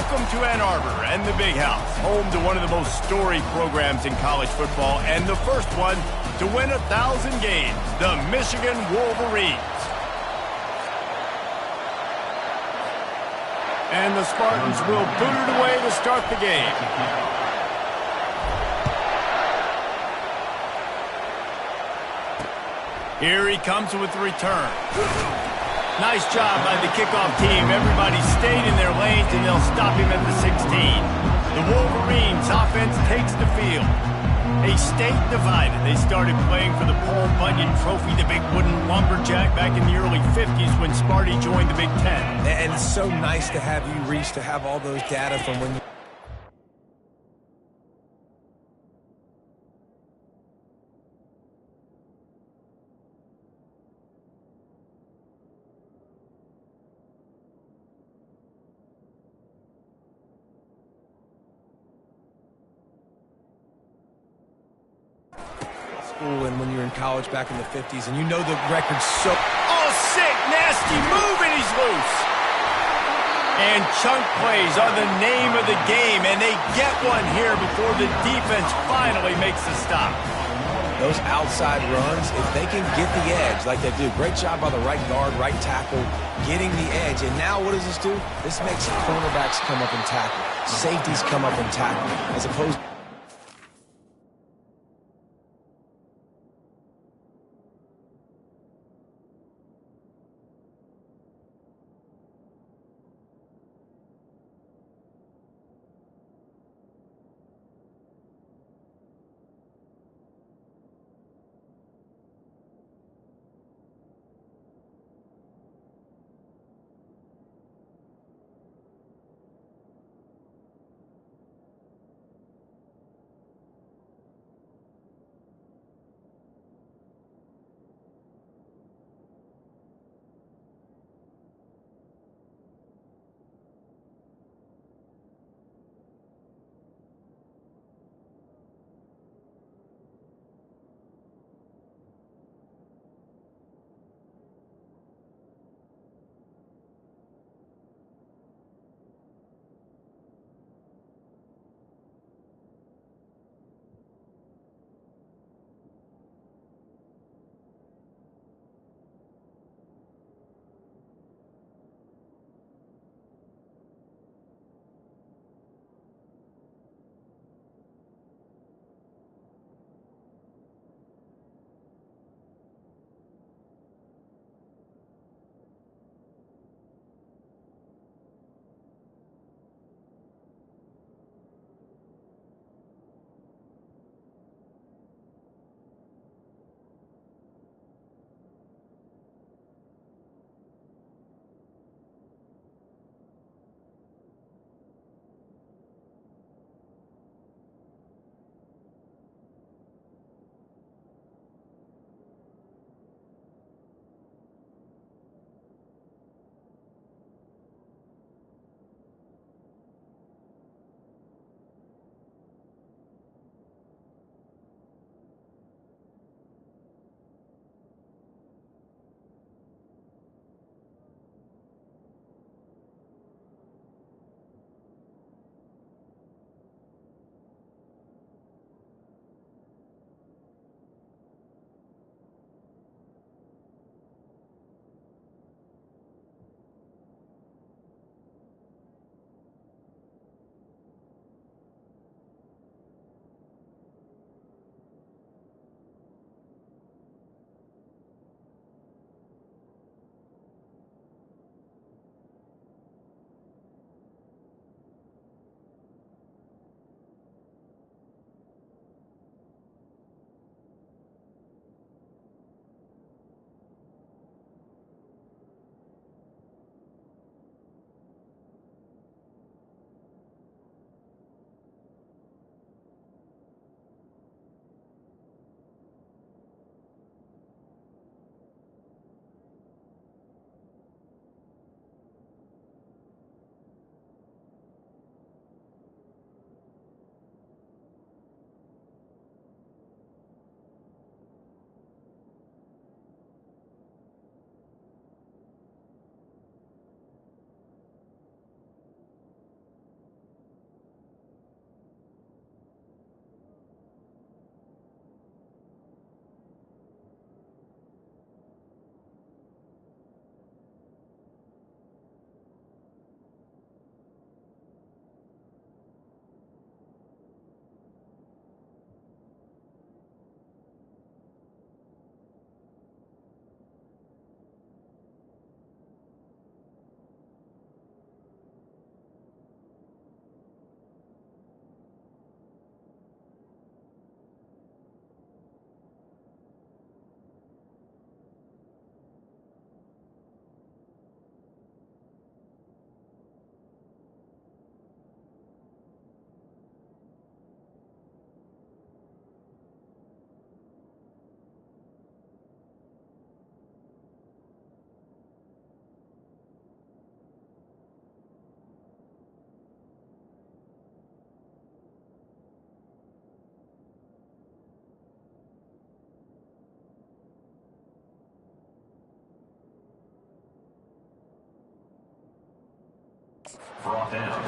Welcome to Ann Arbor and the Big House, home to one of the most storied programs in college football and the first one to win 1,000 games, the Michigan Wolverines. And the Spartans will boot it away to start the game. Here he comes with the return. Nice job by the kickoff team. Everybody stayed in their lanes, and they'll stop him at the 16. The Wolverines offense takes the field. They stayed divided. They started playing for the Paul Bunyan Trophy, the big wooden lumberjack, back in the early 50s when Sparty joined the Big Ten. And it's so nice to have you reach, to have all those data from when you... And when you're in college back in the 50s, and you know the record's so... Oh, sick, nasty move, and he's loose. And chunk plays are the name of the game, and they get one here before the defense finally makes the stop. Those outside runs, if they can get the edge like they do, great job by the right guard, right tackle, getting the edge. And now what does this do? This makes cornerbacks come up and tackle, safeties come up and tackle, as opposed to...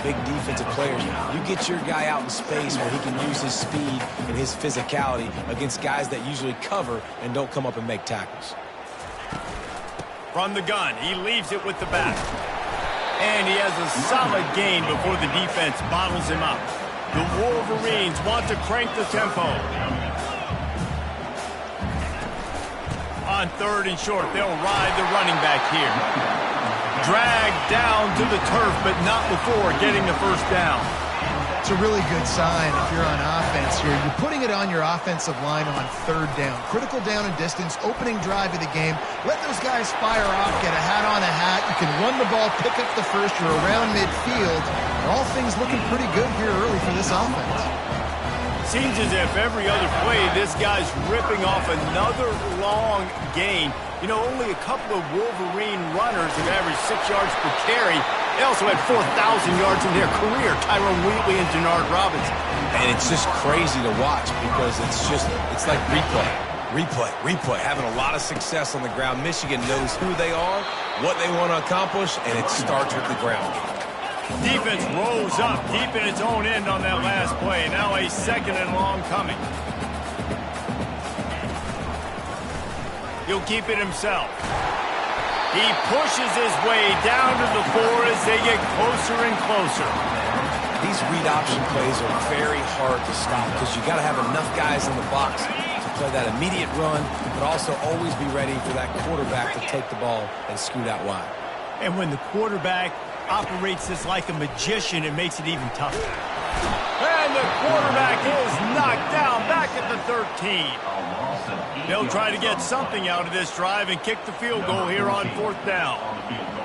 Big defensive players. You get your guy out in space where he can use his speed and his physicality against guys that usually cover and don't come up and make tackles. From the gun, he leaves it with the back. And he has a solid gain before the defense bottles him up. The Wolverines want to crank the tempo. On 3rd and short, they'll ride the running back here. Dragged down to the turf, but not before getting the first down. It's a really good sign if you're on offense here. You're putting it on your offensive line on 3rd down. Critical down and distance, opening drive of the game. Let those guys fire off, get a hat on a hat. You can run the ball, pick up the first. You're around midfield. All things looking pretty good here early for this offense. Seems as if every other play, this guy's ripping off another long gain. You know, only a couple of Wolverine runners have averaged 6 yards per carry. They also had 4,000 yards in their career, Tyrone Wheatley and Denard Robinson. And it's just crazy to watch because it's like replay. Having a lot of success on the ground. Michigan knows who they are, what they want to accomplish, and it starts with the ground game. Defense rose up deep in its own end on that last play. Now a 2nd and long coming. He'll keep it himself. He pushes his way down to the 4 as they get closer and closer. These read option plays are very hard to stop because you got to have enough guys in the box to play that immediate run, but also always be ready for that quarterback to take the ball and scoot out wide. And when the quarterback operates this like a magician, it makes it even tougher. And the quarterback is knocked down back at the 13. They'll try to get something out of this drive and kick the field goal here on 4th down.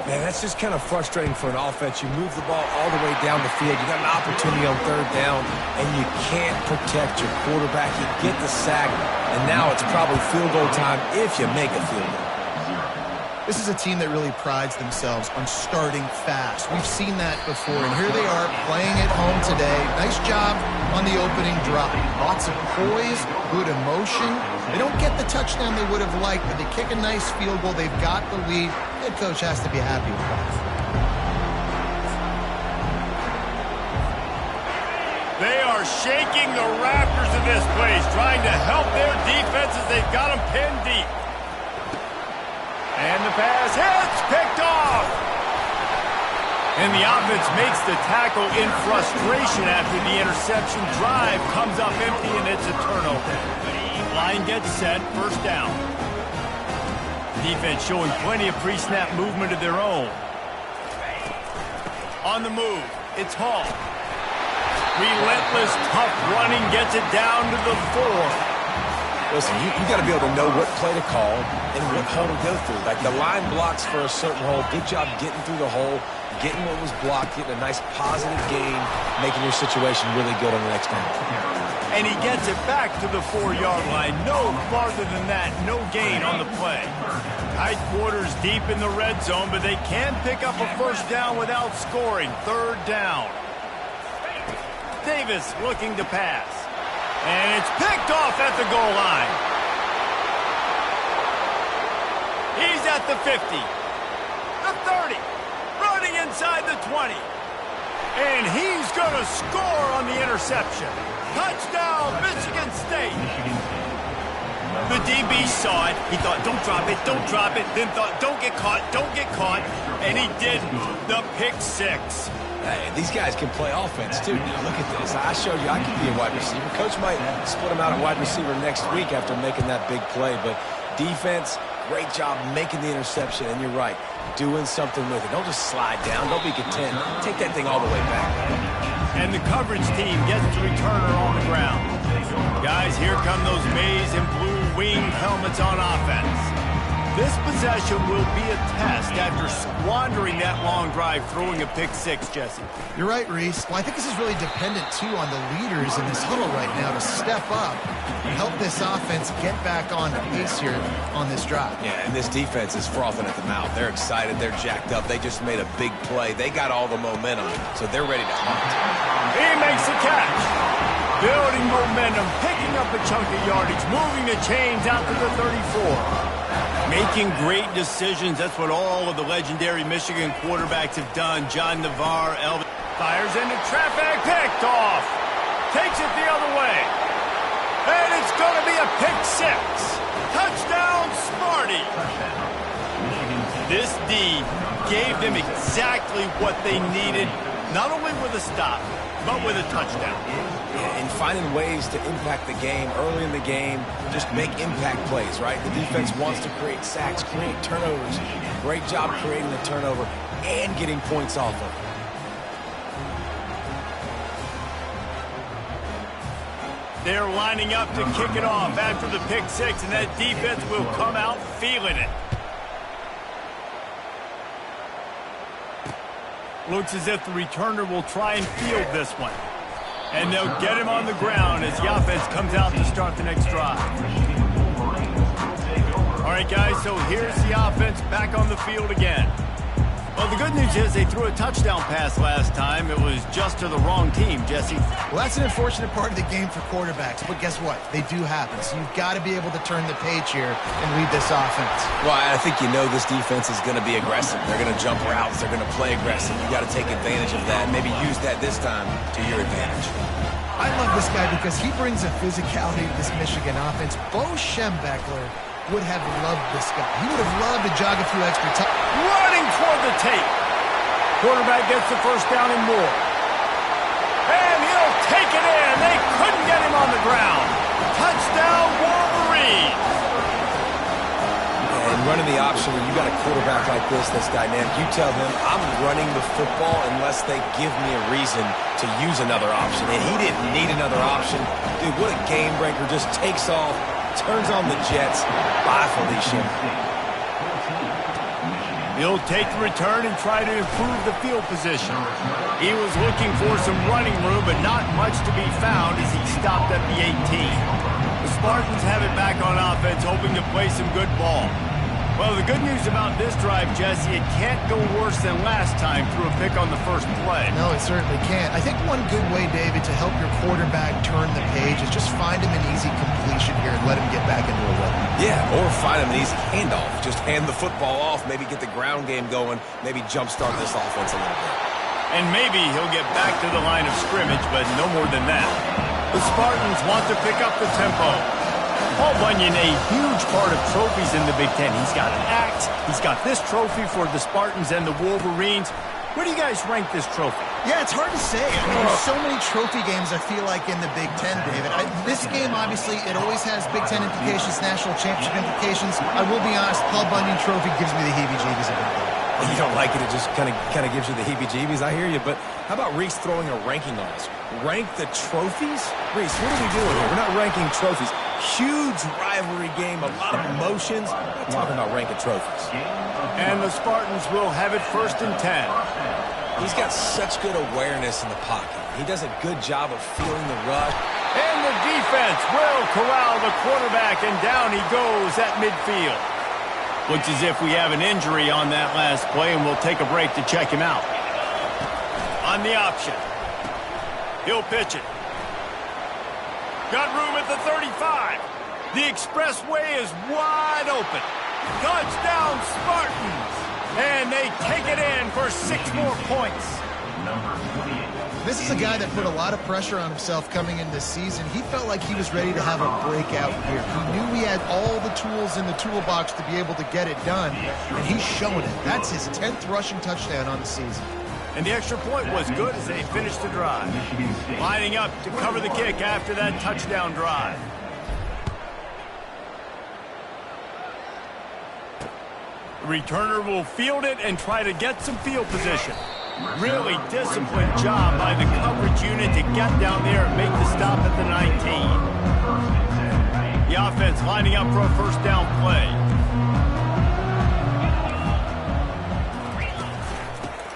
Man, that's just kind of frustrating for an offense. You move the ball all the way down the field. You got an opportunity on 3rd down, and you can't protect your quarterback. You get the sack, and now it's probably field goal time if you make a field goal. This is a team that really prides themselves on starting fast. We've seen that before, and here they are playing at home today. Nice job on the opening drop. Lots of poise, good emotion. They don't get the touchdown they would have liked, but they kick a nice field goal. They've got the lead. Head coach has to be happy with that. They are shaking the rafters of this place, trying to help their defense as they've got them pinned deep. And the pass hits, picked off. And the offense makes the tackle in frustration after the interception. Drive comes up empty, and it's a turnover. Line gets set, 1st down. Defense showing plenty of pre-snap movement of their own. On the move, it's Hall. Relentless, tough running, gets it down to the 4. Listen, you got to be able to know what play to call and what hole to go through. Like the line blocks for a certain hole. Good job getting through the hole, getting what was blocked, getting a nice positive gain, making your situation really good on the next down. And he gets it back to the 4-yard line. No farther than that. No gain on the play. Tight quarters deep in the red zone, but they can pick up a 1st down without scoring. 3rd down. Davis looking to pass. And it's picked off at the goal line. He's at the 50. The 30. Running inside the 20. And he's going to score on the interception. Touchdown, Michigan State. The DB saw it. He thought, don't drop it, don't drop it. Then thought, don't get caught, don't get caught. And he did the pick 6. Hey, these guys can play offense, too. Now, look at this. I showed you I can be a wide receiver. Coach might split him out at wide receiver next week after making that big play. But defense, great job making the interception. And you're right, doing something with it. Don't just slide down. Don't be content. Take that thing all the way back. And the coverage team gets the returner on the ground. Guys, here come those maize and blue winged helmets on offense. This possession will be a test after squandering that long drive, throwing a pick 6, Jesse. You're right, Reese. Well, I think this is really dependent, too, on the leaders in this huddle right now to step up and help this offense get back on pace here on this drive. Yeah, and this defense is frothing at the mouth. They're excited. They're jacked up. They just made a big play. They got all the momentum, so they're ready to hunt. He makes the catch. Building momentum, picking up a chunk of yardage, moving the chains out to the 34. Making great decisions. That's what all of the legendary Michigan quarterbacks have done. John Navarre, Elvin fires into traffic, picked off. Takes it the other way. And it's going to be a pick six. Touchdown, Smarty. This D gave them exactly what they needed, not only with a stop, but with a touchdown. Yeah, and finding ways to impact the game early in the game, just make impact plays, right? The defense wants to create sacks, create turnovers. Great job creating the turnover and getting points off of it. They're lining up to kick it off after the pick six, and that defense will come out feeling it. Looks as if the returner will try and field this one. And they'll get him on the ground as the offense comes out to start the next drive. All right, guys, so here's the offense back on the field again. Well, the good news is they threw a touchdown pass last time. It was just to the wrong team, Jesse. Well, that's an unfortunate part of the game for quarterbacks, but guess what? They do happen, so you've got to be able to turn the page here and lead this offense. Well, I think you know this defense is going to be aggressive. They're going to jump routes. They're going to play aggressive. You got to take advantage of that and maybe use that this time to your advantage. I love this guy because he brings a physicality to this Michigan offense. Bo Schembechler would have loved this guy. He would have loved to jog a few extra times. Running toward the tape. Quarterback gets the first down and more. And he'll take it in. They couldn't get him on the ground. Touchdown, Wolverines. And running the option, when you got a quarterback like this that's dynamic, you tell him, I'm running the football unless they give me a reason to use another option. And he didn't need another option. Dude, what a game breaker. Just takes off, turns on the Jets. Bye, Felicia. He'll take the return and try to improve the field position. He was looking for some running room, but not much to be found as he stopped at the 18. The Spartans have it back on offense, hoping to play some good ball. Well, the good news about this drive, Jesse, it can't go worse than last time through a pick on the first play. No, it certainly can't. I think one good way, David, to help your quarterback turn the page is just find him an easy completion here and let him get back into a rhythm. Yeah, or find him an easy handoff. Just hand the football off, maybe get the ground game going, maybe jumpstart this offense a little bit. And maybe he'll get back to the line of scrimmage, but no more than that. The Spartans want to pick up the tempo. Paul Bunyan, a huge part of trophies in the Big Ten. He's got an axe. He's got this trophy for the Spartans and the Wolverines. Where do you guys rank this trophy? Yeah, it's hard to say. I mean, there's so many trophy games, I feel like, in the Big Ten, David. This game, obviously, it always has Big Ten implications, national championship implications. I will be honest, Paul Bunyan trophy gives me the heebie-jeebies a bit. You don't like it, it just kind of gives you the heebie-jeebies. I hear you, but how about Reese throwing a ranking on us? Rank the trophies? Reese, what are we doing here? We're not ranking trophies. Huge rivalry game, a lot of emotions. We're not talking about ranking trophies. And the Spartans will have it 1st and 10. He's got such good awareness in the pocket. He does a good job of feeling the rush. And the defense will corral the quarterback, and down he goes at midfield. Looks as if we have an injury on that last play, and we'll take a break to check him out. On the option. He'll pitch it. Got room at the 35. The expressway is wide open. Touchdown, Spartans! And they take it in for 6 more points. This is a guy that put a lot of pressure on himself coming into this season. He felt like he was ready to have a breakout year. He knew he had all the tools in the toolbox to be able to get it done, and he's showing it. That's his 10th rushing touchdown on the season. And the extra point was good as they finished the drive. Lining up to cover the kick after that touchdown drive. The returner will field it and try to get some field position. Really disciplined job by the coverage unit to get down there and make the stop at the 19. The offense lining up for a 1st down play.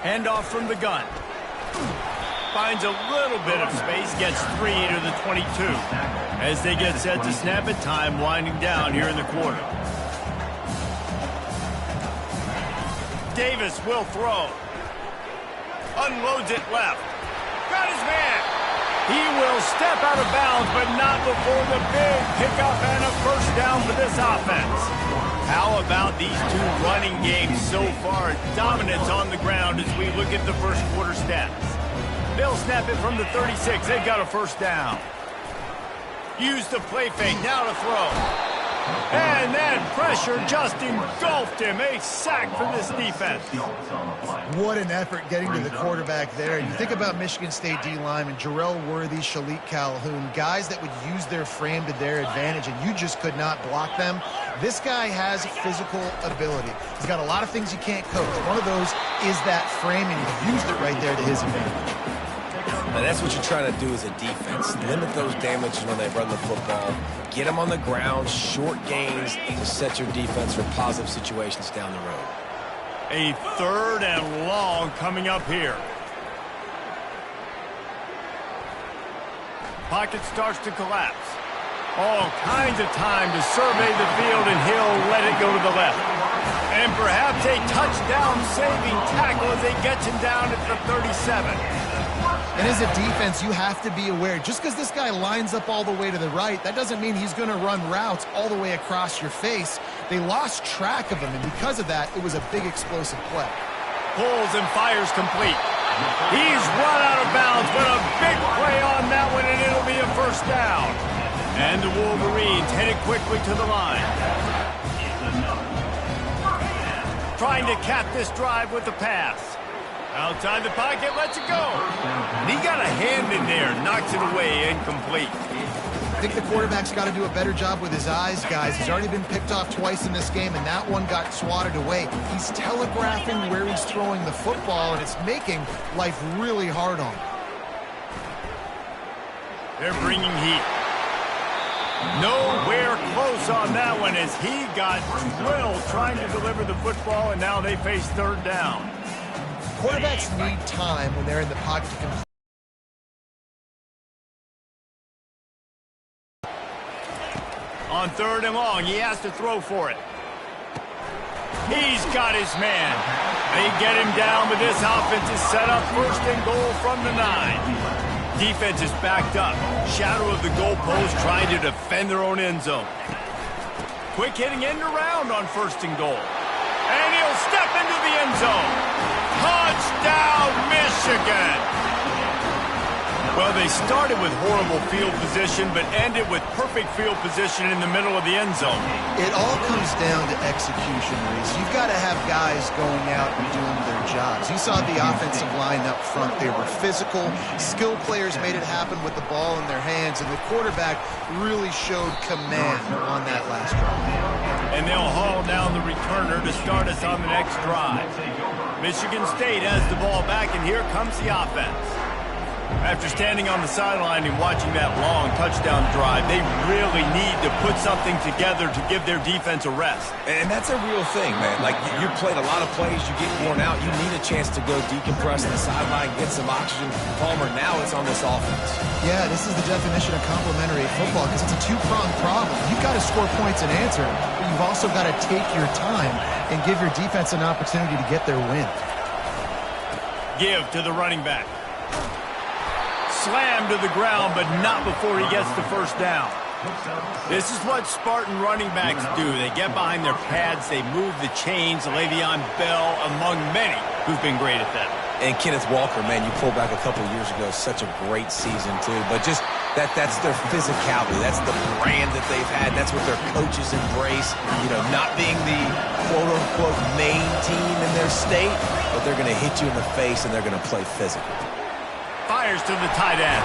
Handoff from the gun. Finds a little bit of space, gets 3 to the 22. As they get set to snap it, time winding down here in the quarter. Davis will throw. Unloads it left. Got his man. He will step out of bounds, but not before the big pickup and a 1st down for this offense. How about these two running games so far? Dominance on the ground as we look at the first quarter stats. They'll snap it from the 36. They've got a first down. Use the play fake. Now to throw. And that pressure just engulfed him. A sack for this defense. What an effort getting to the quarterback there. You think about Michigan State D linemen, Jarrell Worthy, Shalik Calhoun, guys that would use their frame to their advantage, and you just could not block them. This guy has physical ability. He's got a lot of things you can't coach. One of those is that frame, and he used it right there to his advantage. Now that's what you're trying to do as a defense. Limit those damages when they run the football. Get them on the ground, short gains to set your defense for positive situations down the road. A 3rd and long coming up here. Pocket starts to collapse. All kinds of time to survey the field, and he'll let it go to the left. And perhaps a touchdown-saving tackle as they get him down at the 37. And as a defense, you have to be aware, just because this guy lines up all the way to the right, that doesn't mean he's going to run routes all the way across your face. They lost track of him, and because of that, it was a big explosive play. Pulls and fires complete. He's run out of bounds, but a big play on that one, and it'll be a first down. And the Wolverines headed quickly to the line. Trying to cap this drive with the pass. Outside the pocket, lets it go. And he got a hand in there, knocks it away, incomplete. I think the quarterback's got to do a better job with his eyes, guys. He's already been picked off twice in this game, and that one got swatted away. He's telegraphing where he's throwing the football, and it's making life really hard on him. They're bringing heat. Nowhere close on that one as he got drilled trying to deliver the football, and now they face 3rd down. Quarterbacks need time when they're in the pocket to complete. On 3rd and long, he has to throw for it. He's got his man. They get him down, but this offense is set up 1st and goal from the 9. Defense is backed up. Shadow of the goalpost trying to defend their own end zone. Quick hitting end around on 1st and goal. And he'll step into the end zone. Touchdown, Michigan! Well, they started with horrible field position, but ended with perfect field position in the middle of the end zone. It all comes down to execution, Reese. You've got to have guys going out and doing their jobs. You saw the offensive line up front. They were physical. Skill players made it happen with the ball in their hands, and the quarterback really showed command on that last drive. And they'll haul down the returner to start us on the next drive. Michigan State has the ball back, and here comes the offense. After standing on the sideline and watching that long touchdown drive, they really need to put something together to give their defense a rest. And that's a real thing, man. Like, you played a lot of plays, you get worn out, you need a chance to go decompress on the sideline, get some oxygen. Palmer, now it's on this offense. Yeah, this is the definition of complementary football because it's a two-pronged problem. You've got to score points and answer, but you've also got to take your time and give your defense an opportunity to get their win. Give to the running back. Slammed to the ground, but not before he gets the first down. This is what Spartan running backs do. They get behind their pads, they move the chains. Le'Veon Bell among many who've been great at that. And Kenneth Walker, man, you pulled back a couple years ago, such a great season too. But just that's their physicality. That's the brand that they've had. That's what their coaches embrace. You know, not being the quote-unquote main team in their state, but they're going to hit you in the face and they're going to play physical. Fires to the tight end.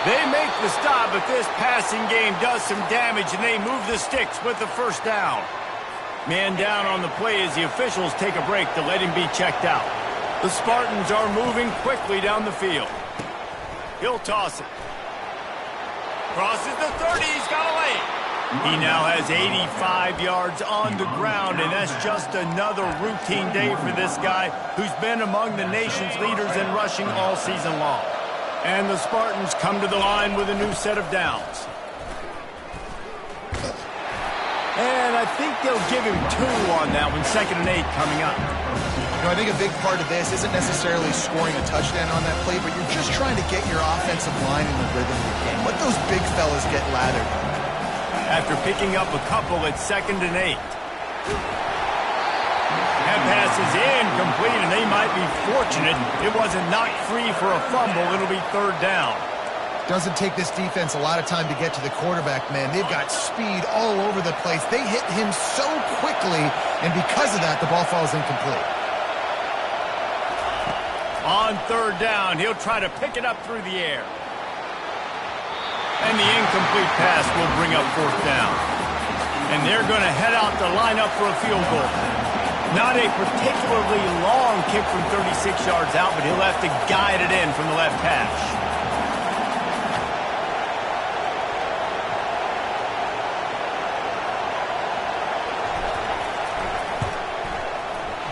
They make the stop, but this passing game does some damage, and they move the sticks with the first down. Man down on the play as the officials take a break to let him be checked out. The Spartans are moving quickly down the field. He'll toss it. Crosses the 30. He's got a lane. He now has 85 yards on the ground, and that's just another routine day for this guy who's been among the nation's leaders in rushing all season long. And the Spartans come to the line with a new set of downs. And I think they'll give him 2 on that one, 2nd and 8 coming up. You know, I think a big part of this isn't necessarily scoring a touchdown on that play, but you're just trying to get your offensive line in the rhythm of the game. Let those big fellas get lathered. after picking up a couple at 2nd and 8. That pass is incomplete, and they might be fortunate it wasn't knocked free for a fumble. It'll be 3rd down. Doesn't take this defense a lot of time to get to the quarterback, man. They've got speed all over the place. They hit him so quickly, and because of that, the ball falls incomplete. On 3rd down, he'll try to pick it up through the air. And the incomplete pass will bring up 4th down. And they're going to head out to line up for a field goal. Not a particularly long kick from 36 yards out, but he'll have to guide it in from the left hash.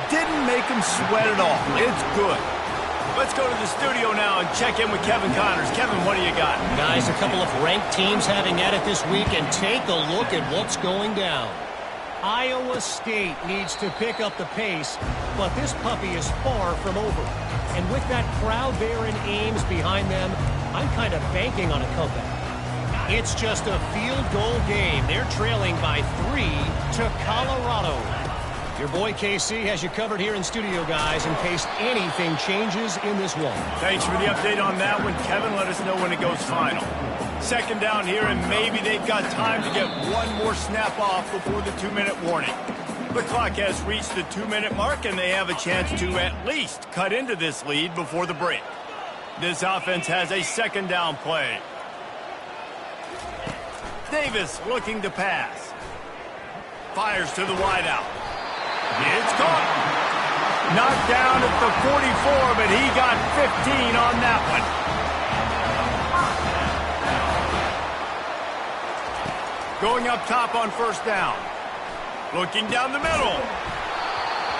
Didn't make him sweat at all. It's good. Let's go to the studio now and check in with Kevin Connors. Kevin, what do you got? Guys, a couple of ranked teams having at it this week, and take a look at what's going down. Iowa State needs to pick up the pace, but this puppy is far from over. And with that crowd there in Ames behind them, I'm kind of banking on a comeback. It's just a field goal game. They're trailing by 3 to Colorado. Your boy KC has you covered here in studio, guys, in case anything changes in this one. Thanks for the update on that one, Kevin. Let us know when it goes final. 2nd down here, and maybe they've got time to get one more snap off before the 2-minute warning. The clock has reached the 2-minute mark, and they have a chance to at least cut into this lead before the break. This offense has a 2nd down play. Davis looking to pass. Fires to the wideout. It's caught. Knocked down at the 44, but he got 15 on that one. Going up top on 1st down. Looking down the middle.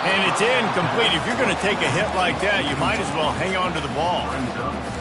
And it's incomplete. If you're going to take a hit like that, you might as well hang on to the ball.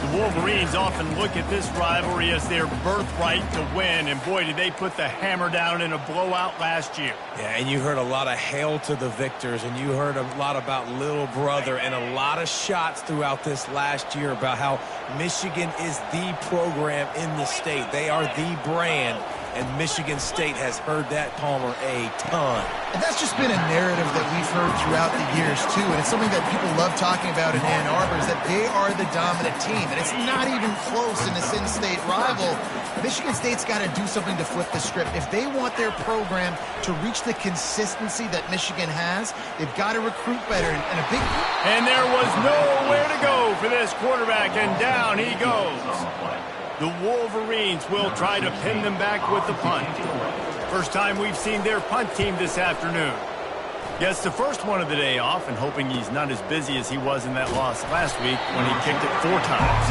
The Wolverines often look at this rivalry as their birthright to win. And boy, did they put the hammer down in a blowout last year. Yeah, and you heard a lot of hail to the victors, and you heard a lot about little brother, and a lot of shots throughout this last year about how Michigan is the program in the state. They are the brand. And Michigan State has heard that, Palmer, a ton. And that's just been a narrative that we've heard throughout the years, too. And it's something that people love talking about in Ann Arbor, is that they are the dominant team. And it's not even close in this in-state rival. Michigan State's got to do something to flip the script. If they want their program to reach the consistency that Michigan has, they've got to recruit better. And there was nowhere to go for this quarterback, and down he goes. The Wolverines will try to pin them back with the punt. First time we've seen their punt team this afternoon. Gets the first one of the day off, and hoping he's not as busy as he was in that loss last week when he kicked it 4 times.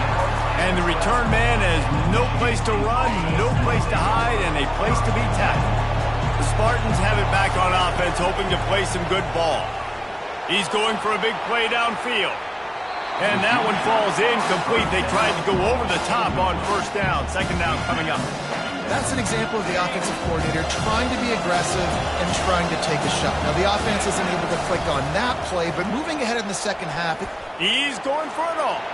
And the return man has no place to run, no place to hide, and a place to be tackled. The Spartans have it back on offense, hoping to play some good ball. He's going for a big play downfield. And that one falls incomplete. They tried to go over the top on 1st down. 2nd down coming up. That's an example of the offensive coordinator trying to be aggressive and trying to take a shot. Now, the offense isn't able to click on that play, but moving ahead in the 2nd half. He's going for it all.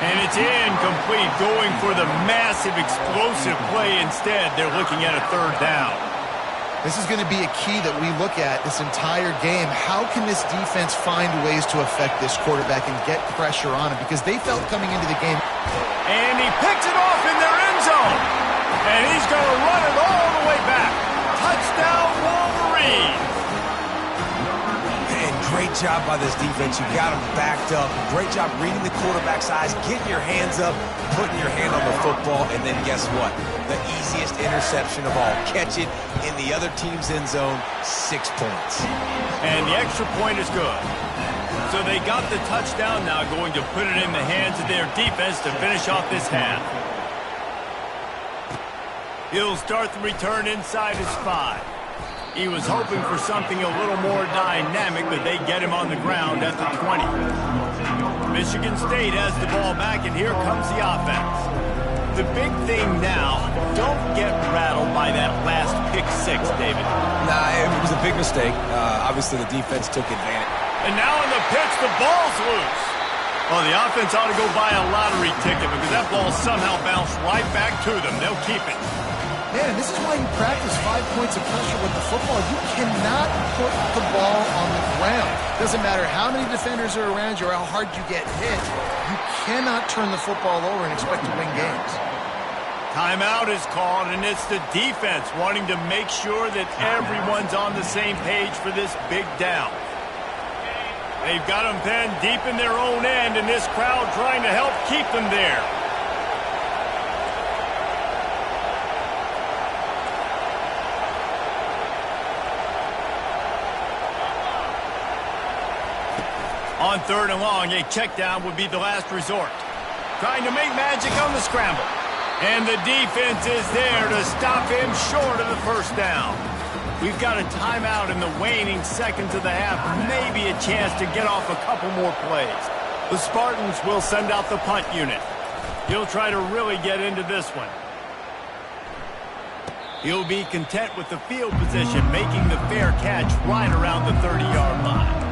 And it's incomplete, going for the massive, explosive play instead. They're looking at a 3rd down. This is going to be a key that we look at this entire game. How can this defense find ways to affect this quarterback and get pressure on him? Because they felt coming into the game. And he picks it off in their end zone. And he's going to run it all the way back. Touchdown, Wolverines. And great job by this defense. You got them backed up. Great job reading the quarterback's eyes, getting your hands up, putting your hand on the football, and then guess what? The easiest interception of all. Catch it in the other team's end zone, 6 points. And the extra point is good. So they got the touchdown now, going to put it in the hands of their defense to finish off this half. He'll start the return inside his 5. He was hoping for something a little more dynamic, but they get him on the ground at the 20. Michigan State has the ball back, and here comes the offense. The big thing now, don't get rattled by that last pick 6, David. Nah, it was a big mistake. Obviously, the defense took advantage. And now in the pitch, the ball's loose. Oh, the offense ought to go buy a lottery ticket because that ball somehow bounced right back to them. They'll keep it. Man, this is why you practice 5 points of pressure with the football. You cannot put the ball on the ground. Doesn't matter how many defenders are around you or how hard you get hit. You cannot turn the football over and expect to win games. Timeout is called, and it's the defense wanting to make sure that everyone's on the same page for this big down. They've got them pinned deep in their own end, and this crowd trying to help keep them there. On 3rd and long, a check down would be the last resort. Trying to make magic on the scramble. And the defense is there to stop him short of the first down. We've got a timeout in the waning seconds of the half. Maybe a chance to get off a couple more plays. The Spartans will send out the punt unit. He'll try to really get into this one. He'll be content with the field position, making the fair catch right around the 30-yard line.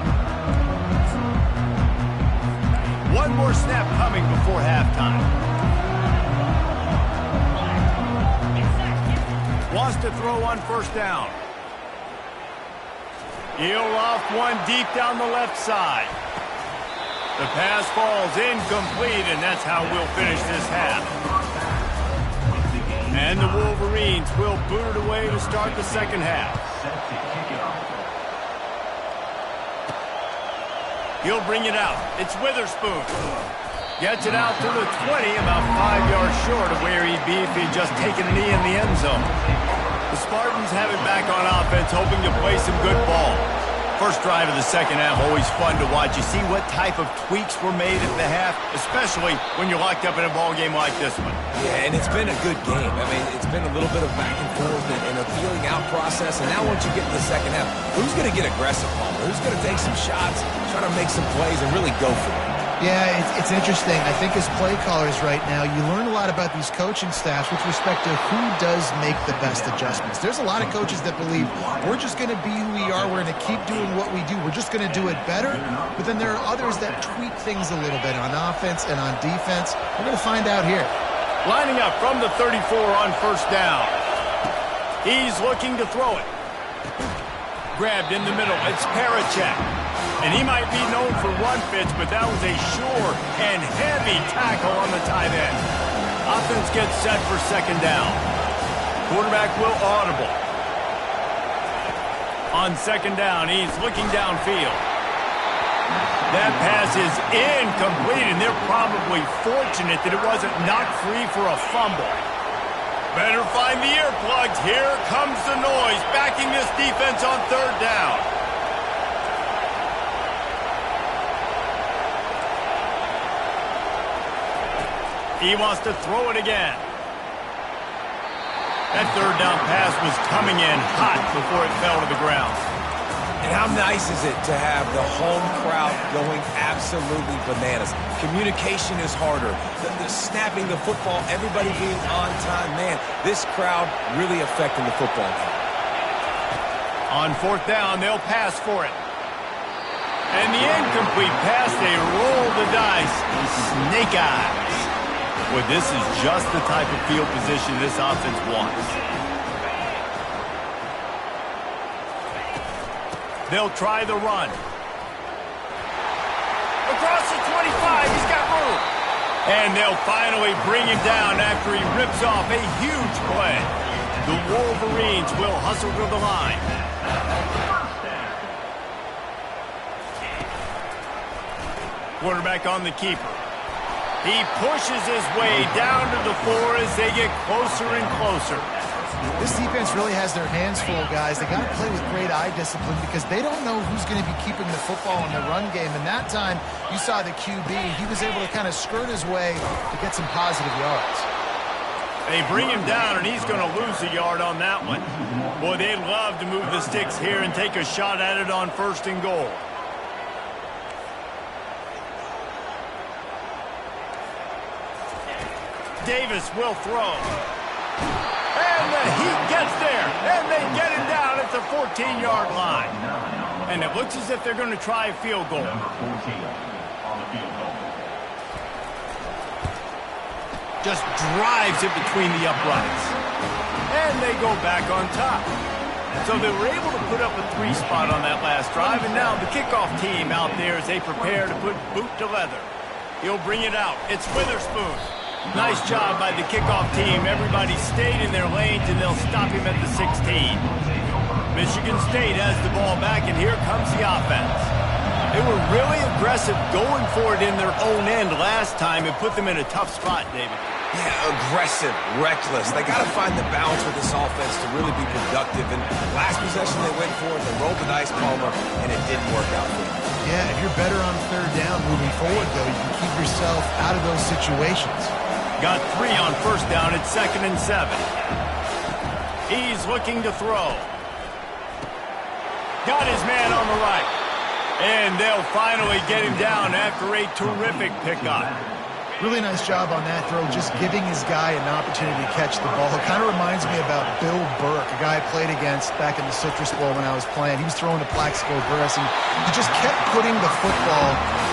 One more snap coming before halftime. Wants to throw on 1st down. He'll off one deep down the left side. The pass falls incomplete, and that's how we'll finish this half. And the Wolverines will boot it away to start the second half. He'll bring it out. It's Witherspoon. Gets it out to the 20, about 5 yards short of where he'd be if he'd just taken a knee in the end zone. The Spartans have it back on offense, hoping to play some good ball. First drive of the second half, always fun to watch. You see what type of tweaks were made at the half, especially when you're locked up in a ball game like this one. Yeah, and it's been a good game. I mean, it's been a little bit of back and forth and a feeling out process. And now once you get in the second half, who's going to get aggressive, Palmer? Who's going to take some shots, try to make some plays, and really go for it? Yeah, it's interesting. I think as play callers right now, you learn a lot about these coaching staffs with respect to who does make the best adjustments. There's a lot of coaches that believe we're just going to be who we are. We're going to keep doing what we do. We're just going to do it better. But then there are others that tweak things a little bit on offense and on defense. We're going to find out here. Lining up from the 34 on 1st down. He's looking to throw it. Grabbed in the middle. It's Parachek. And he might be known for run fits, but that was a sure and heavy tackle on the tight end. Offense gets set for 2nd down. Quarterback will audible. On 2nd down, he's looking downfield. That pass is incomplete, and they're probably fortunate that it wasn't knocked free for a fumble. Better find the earplugs. Here comes the noise, backing this defense on 3rd down. He wants to throw it again. That 3rd down pass was coming in hot before it fell to the ground. And how nice is it to have the home crowd going absolutely bananas? Communication is harder. The snapping the football, everybody being on time. Man, this crowd really affecting the football game. On 4th down, they'll pass for it. And the incomplete pass, they roll the dice. Snake eyes. Well, this is just the type of field position this offense wants. They'll try the run. Across the 25, he's got room. And they'll finally bring him down after he rips off a huge play. The Wolverines will hustle to the line. Quarterback on the keeper. He pushes his way down to the floor as they get closer and closer. This defense really has their hands full, guys. They got to play with great eye discipline because they don't know who's going to be keeping the football in the run game. And that time, you saw the QB. He was able to kind of skirt his way to get some positive yards. They bring him down, and he's going to lose a yard on that one. Boy, they'd love to move the sticks here and take a shot at it on 1st and goal. Davis will throw. And the Heat gets there. And they get him down at the 14-yard line. And it looks as if they're going to try a field goal. Just drives it between the uprights. And they go back on top. So they were able to put up a 3 spot on that last drive, and now the kickoff team out there as they prepare to put boot to leather. He'll bring it out. It's Witherspoon. Nice job by the kickoff team. Everybody stayed in their lanes, and they'll stop him at the 16. Michigan State has the ball back, and here comes the offense. They were really aggressive going for it in their own end last time and put them in a tough spot, David. Yeah, aggressive, reckless. They got to find the balance with this offense to really be productive. And last possession they went for it, they rolled the dice, Palmer, and it didn't work out for them. Yeah, if you're better on third down moving forward, though, you can keep yourself out of those situations. Got 3 on first down at 2nd and 7. He's looking to throw. Got his man on the right. And they'll finally get him down after a terrific pickup. Really nice job on that throw, just giving his guy an opportunity to catch the ball. It kind of reminds me about Bill Burke, a guy I played against back in the Citrus Bowl when I was playing. He was throwing to Plaxico Burress, and he just kept putting the football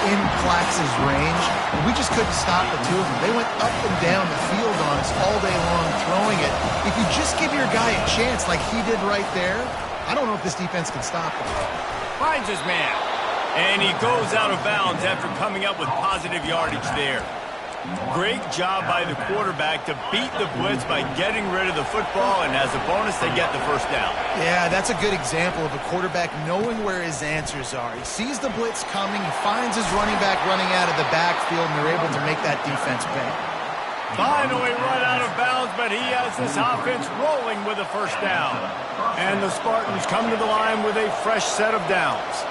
in Plax's range, and we just couldn't stop the two of them. They went up and down the field on us all day long throwing it. If you just give your guy a chance like he did right there, I don't know if this defense can stop him. Finds his man. And he goes out of bounds after coming up with positive yardage there. Great job by the quarterback to beat the blitz by getting rid of the football, and as a bonus, they get the first down. Yeah, that's a good example of a quarterback knowing where his answers are. He sees the blitz coming, he finds his running back running out of the backfield, and they're able to make that defense pay. Finally run out of bounds, but he has this offense rolling with a first down. And the Spartans come to the line with a fresh set of downs.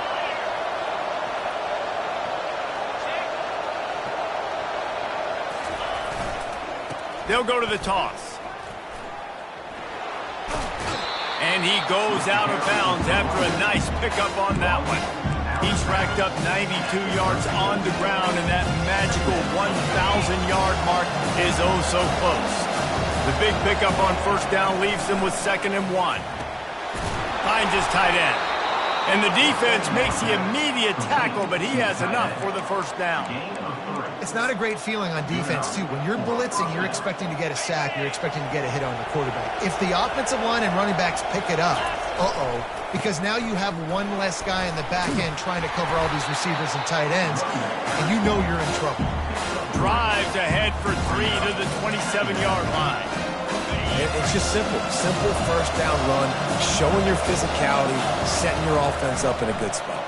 They'll go to the toss. And he goes out of bounds after a nice pickup on that one. He's racked up 92 yards on the ground, and that magical 1,000-yard mark is oh so close. The big pickup on first down leaves them with 2nd and 1. Finds his tight end. And the defense makes the immediate tackle, but he has enough for the first down. It's not a great feeling on defense, too. When you're blitzing, you're expecting to get a sack. You're expecting to get a hit on the quarterback. If the offensive line and running backs pick it up, because now you have one less guy in the back end trying to cover all these receivers and tight ends, and you know you're in trouble. Drives ahead for 3 to the 27-yard line. It's just simple. Simple first down run, showing your physicality, setting your offense up in a good spot.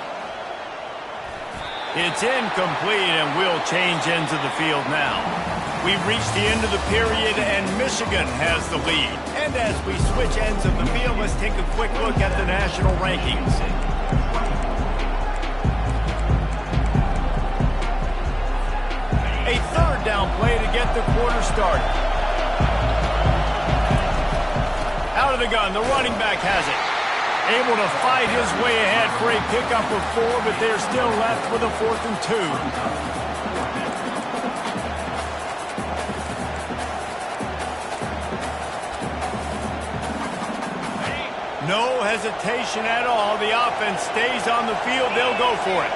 It's incomplete, and we'll change ends of the field now. We've reached the end of the period, and Michigan has the lead. And as we switch ends of the field, let's take a quick look at the national rankings. A third down play to get the quarter started. Out of the gun, the running back has it. Able to fight his way ahead for a pickup of 4, but they're still left with a 4th and 2. No hesitation at all. The offense stays on the field. They'll go for it.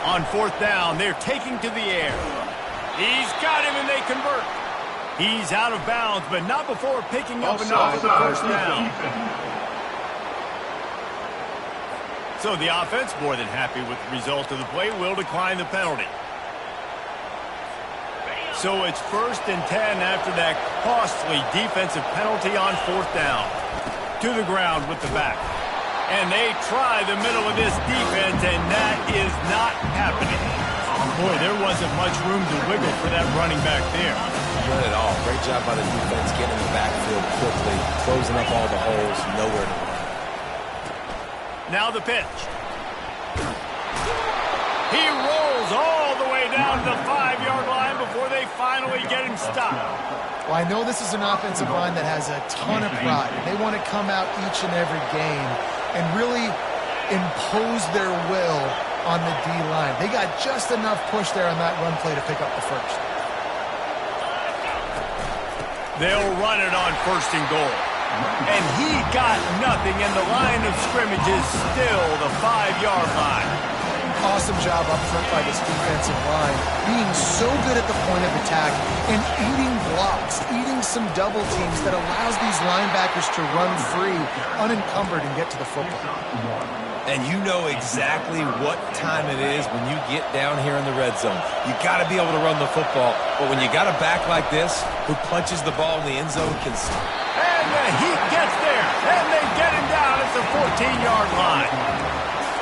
On 4th down, they're taking to the air. He's got him, and they convert. He's out of bounds, but not before picking up enough for the first down. So the offense, more than happy with the result of the play, will decline the penalty. So it's 1st and 10 after that costly defensive penalty on 4th down. To the ground with the back. And they try the middle of this defense, and that is not happening. Boy, there wasn't much room to wiggle for that running back there. Not at all. Great job by the defense getting in the backfield quickly, closing up all the holes, nowhere to run. Now the pitch. He rolls all the way down to the 5-yard line before they finally get him stopped. Well, I know this is an offensive line that has a ton of pride. They want to come out each and every game and really impose their will on the D-line. They got just enough push there on that run play to pick up the first. They'll run it on 1st and goal. And he got nothing, and the line of scrimmage is still the 5-yard line. Awesome job up front by this defensive line, being so good at the point of attack and eating blocks, eating some double teams that allows these linebackers to run free, unencumbered, and get to the football. And you know exactly what time it is when you get down here in the red zone. You got to be able to run the football, but when you got a back like this who punches the ball in the end zone, can. And the Heat gets there, and they get him down at the 14-yard line.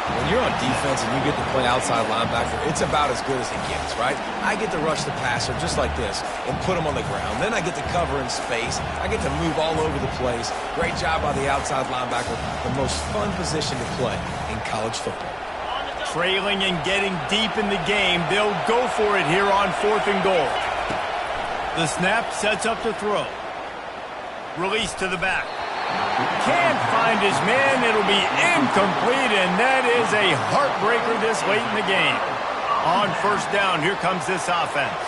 When you're on defense and you get to play outside linebacker, it's about as good as it gets, right? I get to rush the passer just like this and put him on the ground. Then I get to cover in space. I get to move all over the place. Great job by the outside linebacker. The most fun position to play in college football. Trailing and getting deep in the game, they'll go for it here on 4th and goal. The snap sets up to throw. Release to the back. Can't find his man. It'll be incomplete, and that is a heartbreaker this late in the game. On 1st down, here comes this offense.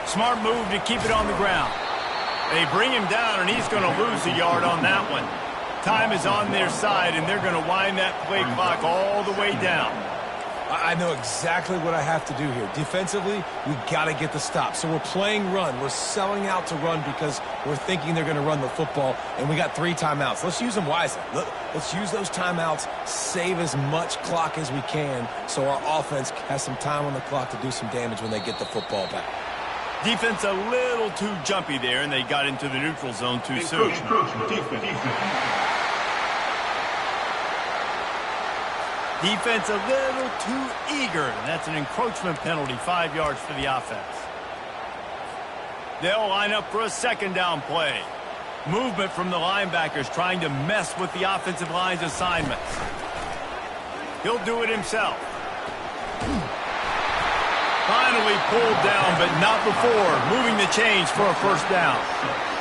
Smart move to keep it on the ground. They bring him down, and he's going to lose a yard on that one. Time is on their side, and they're going to wind that play clock all the way down. I know exactly what I have to do here. Defensively, we got to get the stop. So we're playing run. We're selling out to run because we're thinking they're going to run the football, and we got 3 timeouts. Let's use them wisely. Let's use those timeouts, save as much clock as we can so our offense has some time on the clock to do some damage when they get the football back. Defense a little too jumpy there, and they got into the neutral zone too soon. Defense a little too eager, and that's an encroachment penalty, 5 yards for the offense. They'll line up for a 2nd down play. Movement from the linebackers trying to mess with the offensive line's assignments. He'll do it himself. Finally pulled down, but not before moving the chains for a 1st down.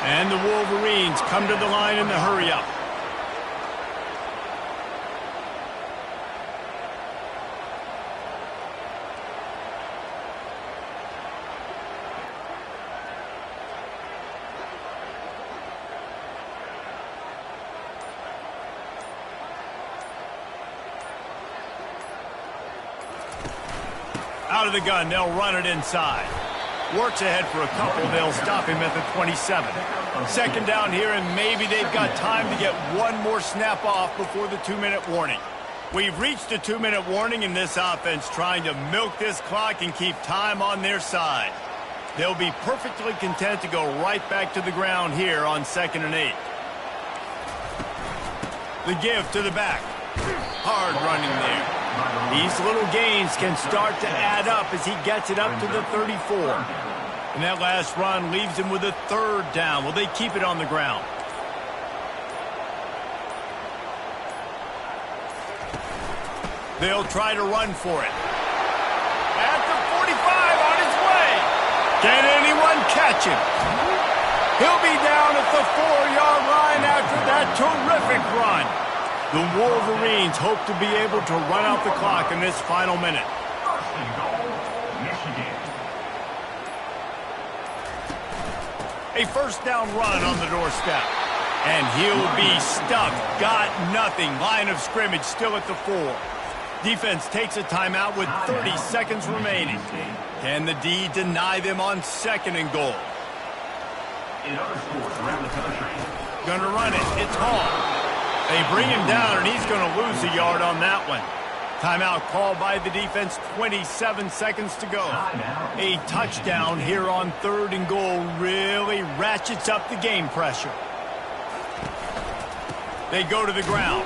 And the Wolverines come to the line in the hurry-up. Out of the gun, they'll run it inside. Works ahead for a couple. They'll stop him at the 27. 2nd down here, and maybe they've got time to get one more snap off before the 2-minute warning. We've reached the 2-minute warning in this offense, trying to milk this clock and keep time on their side. They'll be perfectly content to go right back to the ground here on 2nd and 8. The give to the back. Hard running there. These little gains can start to add up as he gets it up to the 34. And that last run leaves him with a 3rd down. Will they keep it on the ground? They'll try to run for it. At the 45, on his way. Can anyone catch him? He'll be down at the 4-yard line after that terrific run. The Wolverines hope to be able to run out the clock in this final minute. A 1st down run on the doorstep. And he'll be stuck. Got nothing. Line of scrimmage still at the 4. Defense takes a timeout with 30 seconds remaining. Can the D deny them on 2nd and goal? Gonna run it. It's Hall. They bring him down, and he's going to lose a yard on that one. Timeout called by the defense, 27 seconds to go. A touchdown here on 3rd and goal really ratchets up the game pressure. They go to the ground.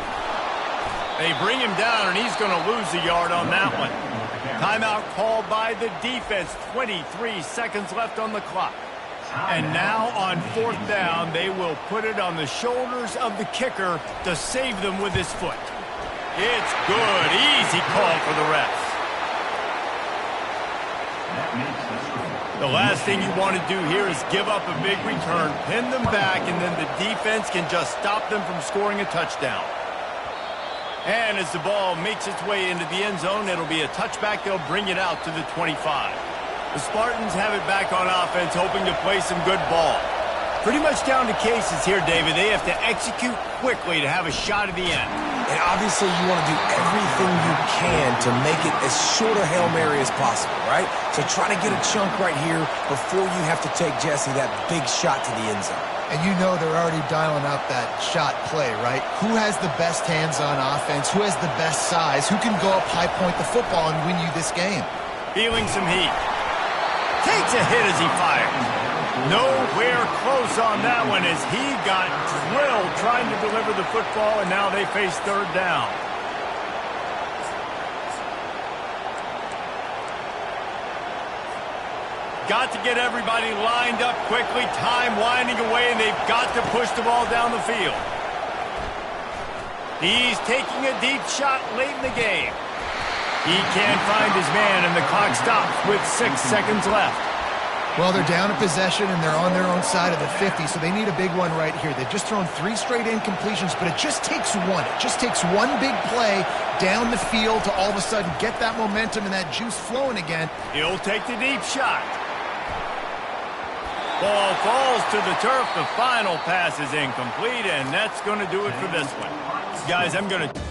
They bring him down, and he's going to lose a yard on that one. Timeout called by the defense, 23 seconds left on the clock. And now on 4th down, they will put it on the shoulders of the kicker to save them with his foot. It's good. Easy call for the refs. The last thing you want to do here is give up a big return, pin them back, and then the defense can just stop them from scoring a touchdown. And as the ball makes its way into the end zone, it'll be a touchback. They'll bring it out to the 25. The Spartans have it back on offense, hoping to play some good ball. Pretty much down to cases here, David. They have to execute quickly to have a shot at the end. And obviously you want to do everything you can to make it as short a Hail Mary as possible, right? So try to get a chunk right here before you have to take Jesse that big shot to the end zone. And you know they're already dialing up that shot play, right? Who has the best hands-on offense? Who has the best size? Who can go up high point the football and win you this game? Feeling some heat. Takes a hit as he fires. Nowhere close on that one as he got drilled trying to deliver the football, and now they face third down. Got to get everybody lined up quickly, time winding away, and they've got to push the ball down the field. He's taking a deep shot late in the game. He can't find his man, and the clock stops with 6 seconds left. Well, they're down a possession, and they're on their own side of the 50, so they need a big one right here. They've just thrown 3 straight incompletions, but it just takes one. It just takes one big play down the field to all of a sudden get that momentum and that juice flowing again. He'll take the deep shot. Ball falls to the turf. The final pass is incomplete, and that's going to do it for this one. Guys, I'm going to...